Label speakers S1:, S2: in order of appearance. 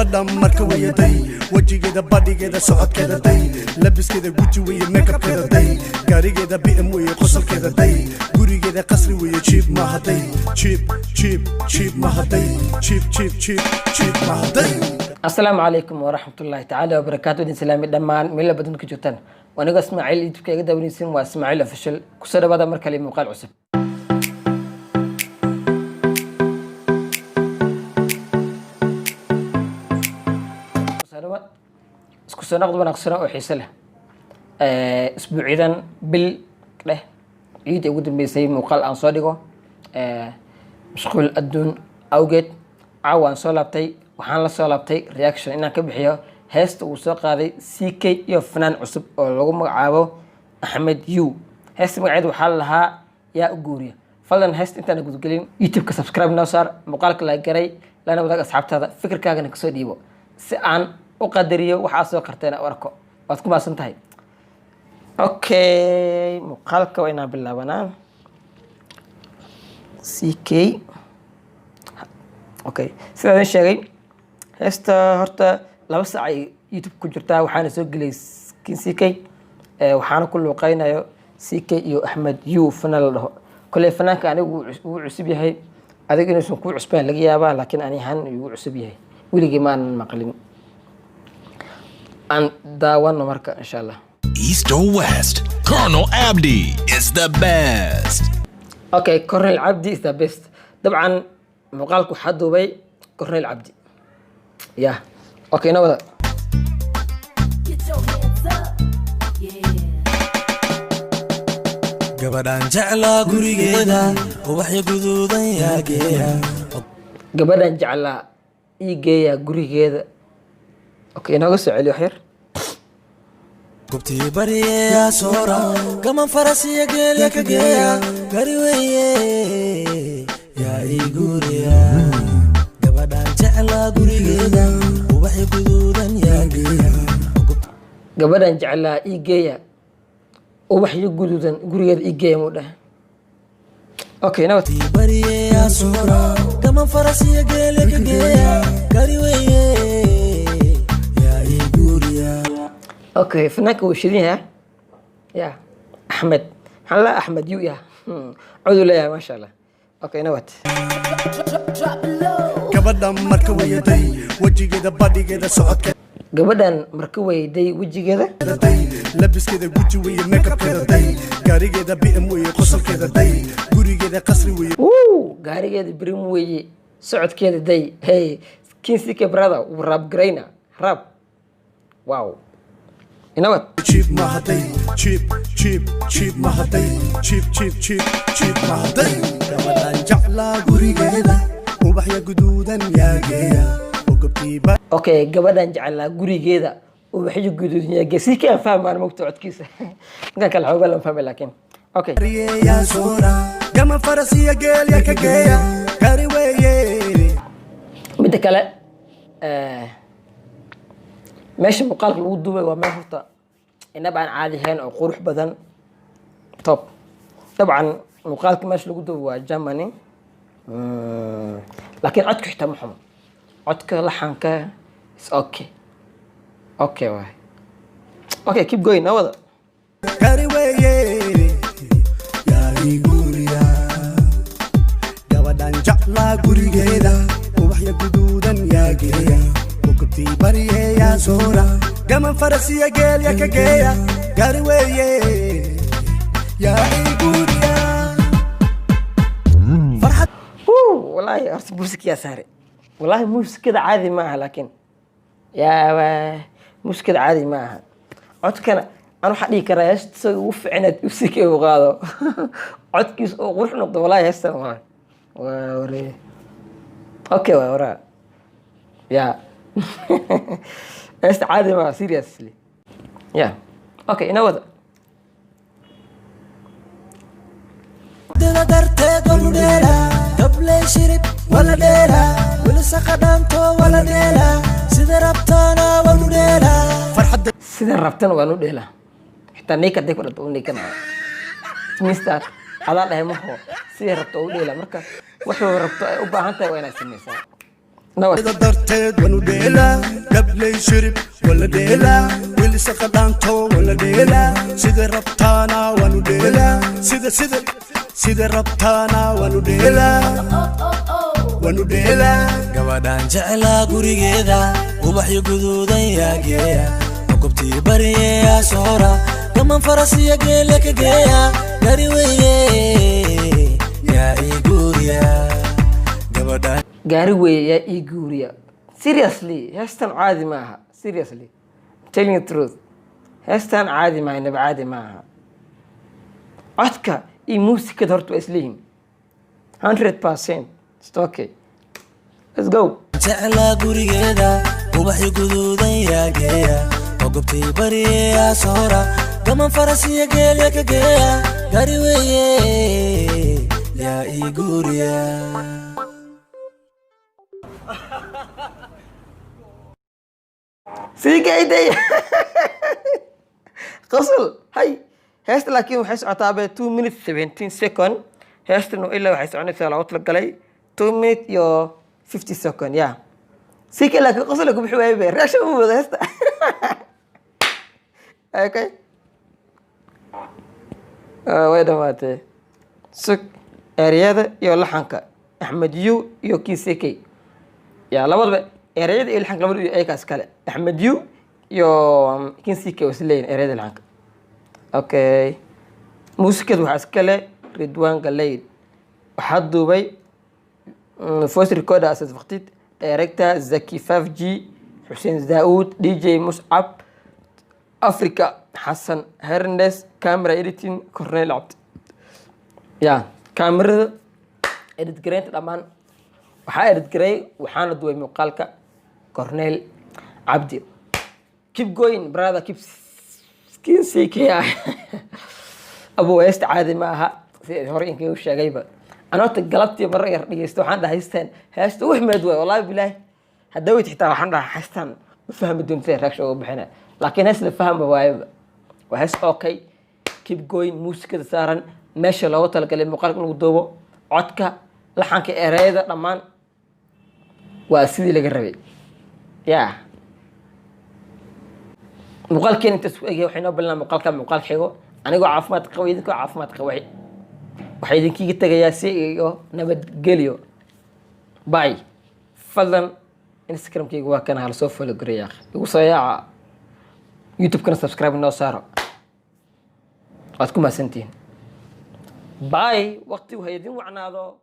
S1: gabadha marka wayaday wajigeeda badhigeeda socodkeeda day labiskeeda guji weeye makeupkeeda day gaarigeeda bm weeye qosolkeeda day gurigeeda qasri weeye jiib mahaday jiib mahaday jiib mahaday.
S2: السلام عليكم ورحمة الله تعالى وبركاته. دين سلامي دمان ميلا بدون كجوتان وانا اسماعيل يوتيوب كيغا داونيسين واسماعيل اوفيشال كسر بعد مركلي مقال عصب اسكو سنه قدبنا قصنا او xiise leh اسبوعيدان بل له ciid ugu dambeysay muuqaal aan soo dhigo mashquul adduun awgeed caawaan soo laabtay waxaan la soo laabtay reaction inaan ka bixiyo heesta uu soo qaaday CK iyo fanaan cusub oo lagu magacaabo Axmed Yu. heesta magaceedu waxaa la lahaa yaa u guuriya. fadlan heesta intaan gudgelin YouTube-ka subscribe noo saar, muuqaalka like garay, lana wadaag asxaabtaada, fikirkaagana ka soo dhiibo si aan u qadariyo waxa soo qarteen oo arko. waad ku baasan tahay. Okay, muuqaalka waa inaan bilaabanaa. CK okay, sidaan sheegay heesta horta 2 saac ay YouTube ku jirtaa waxaana soo gelay CK waxaana ku luuqaynayo CK iyo Axmed Yu fanaan la dhaho. kale fanaanka anigu uu cusub yahay, adiga inuu ku cusbaan laga yaabaa, laakiin ani ahaan uu cusub yahay, weligii ma aan maqlin. aan daawano marka insha Allah.
S3: East or West, Colonel Abdi is the best.
S2: Okay, Colonel Abdi is the best. طبعا muuqaalku waxaa duubay Colonel Abdi. Yeah. Okay, nabada.
S1: gabadhan jeclaa gurigeeda ubaxyo guduudan yaa geeya.
S2: gabadhan jeclaa ii geeya gurigeeda. Okay, inooga soo celi wax yar.
S1: gubtii bariyaa soora gaman farasiya geelya ka geeya gari weeye yaa ii guuriya. gabadhan jeclaa gurigeeda ubaxyo guduudan yaa geeya.
S2: gabadhan jeclaa ii geeya ubaxyo guduudan gurigeeda ii geeya muu dhahay. Okay, nabad.
S1: bariyaa soora gaman farasiya geelya ka geeya gari weeye yaa ii guuriya.
S2: Okay, fanaanka wuu shidan yahay. Yeah, Axmed. maxaa la Axmed Yu ya. coduu leeyahay maasha Allah. Okay, nabad.
S1: gabadhan marka wayaday wajigeeda badhigeeda socodkeeda
S2: gabadhan marka weyday wejigeeda
S1: day labiskeeda guji weeye makeupkeeda day gaarigeeda bm weeye qosolkeeda day gurigeeda qasri weeye
S2: gaarigeeda birim weeye socodkeeda day. Hey, CK brother rap grayna rap. Wow. inawad
S1: jiib mahaday jiib mahaday jiib mahaday. gabadhan jeclaa gurigeeda ubaxya guduudan yaa geeya.
S2: okay, gabadhan jeclaa gurigeeda ubaxyo guduudan yaa geeya. CK aan fahmaan mogto codkiisa. inkan kale xoogaa lan fahmay laakiin okay.
S1: yaa soora gaman farasiya geelya ka geeya gari weeye.
S2: midda kale meesha muuqaalka lagu duubay waa meel horta inaba aan caadi ahayn oo qurux badan top. dabcan muuqaalka meesha lagu duubay waa Germany, laakiin codka xitaa ma xumo. codka laxanka is okay. Okay waay. Okay, keep going nawada.
S1: gari weeye yaa ii guuriya. gabadhan jeclaa gurigeeda ubaxyo guduudan yaa geeya. gubtii bariyaa soora gaman farasiya geelya ka geeya gari weeye yaa ii guuriya. farxad
S2: والله horta muusikada saare. والله muusikada caadi ma aha, laakiin yaa muusikada caadi ma aha. codkana aan waxa dhigi karaa heesta ugu fiicnaad u CK u qaado. codkiisa oo qurux noqdo wallahi heesta waa waree. Okay, waa waraa. Yeah. heesta caadi ma aha, seriously. Yeah. Okay, inawada.
S1: dada darteed wanu dheela gabley shirib wala dheela wilisa qadhaanto wala dheela sida rabtaana wanu dheela. farxadda
S2: sida rabtana waanu dheela xitaa neeka day ku dhanta u neekana mister adaa dhahay maho sida rabto u dheela. marka wuxuu rabto ay u baahan tahay waa inaad sameysaa. nawas
S1: إذا درتد ونوديلا قبل شرب ولا ديلا واللي سقطانتو ولا ديلا سيد ربطانا ونوديلا سيد ربطانا ونوديلا ونوديلا
S4: gabadhaan jeclaa gurigeeda ubaxyo guduudan yaa geeya qobtii bariyaa soora gaman farasiya geela ka geeya gari weeye yaa ii guuriya gabadhaan
S2: gaari weeye yaa ii guuriya seriously heestan caadi maaha seriously telling the truth heestan caadi maaha naba caadi maaha codka iyo muusikada horta waa isleeyihin 100% it's okay let's go
S4: jeclaa gurigeeda ubaxyo guduudan yaa geeya qobtii bariyaa soora gaman farasiya geela ka geeya gari weeye yaa ii guuriya
S2: سيجايدي قصل هاي هست لكن وحس عتابة 2 minutes 17 second هست إنه إلا وحس عني ثلاثة أطلق علي 2 minutes يو 50 second يا سيك لكن قصل لكم حبايبي راشة مو هست أوكي ويدا ماتي سك أريادة يو لحنك أحمد يو كيسيكي يا لابد بقى erayada iyo laxanka labadu ayakaas kale axmed yu iyo kinsike wasleyn erayada laxanka okay muusikada waxaa iskale ridwaan galeyd waxaa duubay voice recorder asas waqtid director zaki 5G xuseen daawud dj muscab africa xasan hernes camera editing cornel cabdi ya kamerada edit gareynta dhammaan waxaa edit gareey waxaana duubay muuqaalka cornel cabdi keep going brother keep skin sick ya abu heesta caadi ma aha sidii hore in kaga sheegayba anota galabtii mar yar dhigeysto waxaan dhahay heestan heesta wax meed way wallahi billahi hadawid xitaa waxaan dhahay heestan ma fahmi doontaa reaction uga bixina laakiin hees la fahmo waayba waa hees okay keep going muusikada saaran meesha loogu talagalay muuqaalka lagu duubo codka laxanka erayada dhammaan waa sidii laga rabay يا مقال كين انت سوي وحنا بلنا مقال كم مقال حلو انا جو عافمات قوي ديكو عافمات قوي وحيدين كي تغيا سي نبد جليو باي فضلا انستغرام كي وا كان على سوف لو غري يا اخي وصيا يوتيوب كان سبسكرايب نو صار واتكم سنتين باي وقتي وهيدين وعنادو